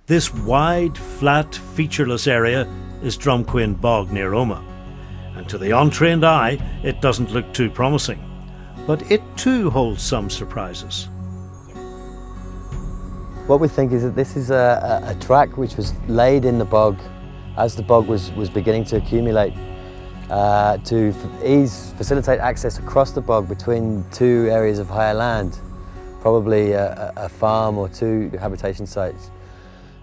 This wide, flat, featureless area is Drumquin Bog near Omagh, and to the untrained eye it doesn't look too promising. But it too holds some surprises. What we think is that this is a track which was laid in the bog as the bog was beginning to accumulate to facilitate access across the bog between two areas of higher land, probably a farm or two habitation sites.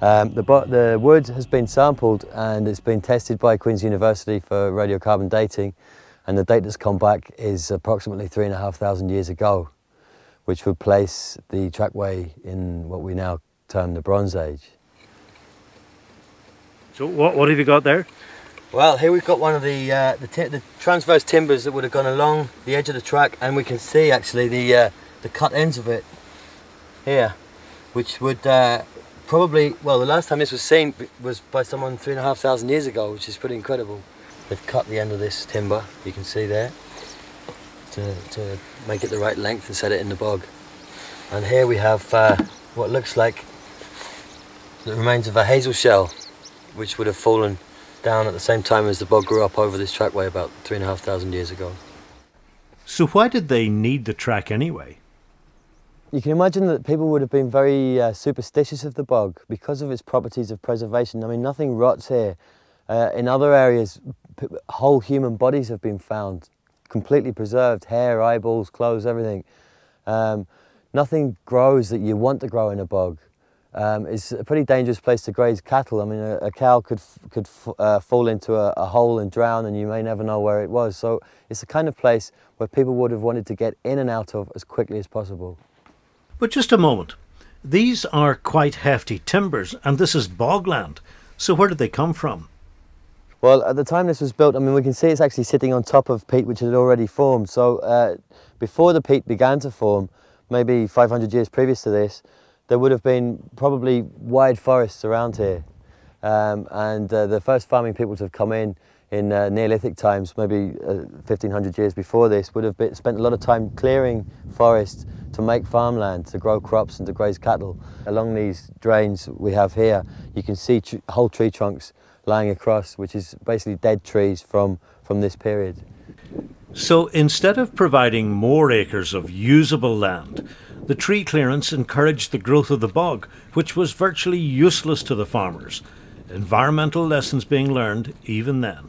The wood has been sampled and it's been tested by Queen's University for radiocarbon dating, and the date that's come back is approximately 3,500 years ago, which would place the trackway in what we now term the Bronze Age. So what have you got there? Well, here we've got one of the transverse timbers that would have gone along the edge of the track, and we can see actually the cut ends of it here, which would probably, well, the last time this was seen was by someone 3,500 years ago, which is pretty incredible. They've cut the end of this timber, you can see there, to make it the right length and set it in the bog. And here we have what looks like the remains of a hazel shell, which would have fallen down at the same time as the bog grew up over this trackway about 3,500 years ago. So why did they need the track anyway? You can imagine that people would have been very superstitious of the bog because of its properties of preservation. I mean, nothing rots here. In other areas, whole human bodies have been found, completely preserved, hair, eyeballs, clothes, everything. Nothing grows that you want to grow in a bog. It's a pretty dangerous place to graze cattle. I mean, a cow could fall into a hole and drown, and you may never know where it was. So it's the kind of place where people would have wanted to get in and out of as quickly as possible. But just a moment. These are quite hefty timbers, and this is bogland. So where did they come from? Well, at the time this was built, I mean, we can see it's actually sitting on top of peat which had already formed. So before the peat began to form, maybe 500 years previous to this, there would have been probably wide forests around here. The first farming people to have come in Neolithic times, maybe 1,500 years before this, would have spent a lot of time clearing forests to make farmland, to grow crops and to graze cattle. Along these drains we have here, you can see whole tree trunks lying across, which is basically dead trees from this period. So instead of providing more acres of usable land, the tree clearance encouraged the growth of the bog, which was virtually useless to the farmers. Environmental lessons being learned even then.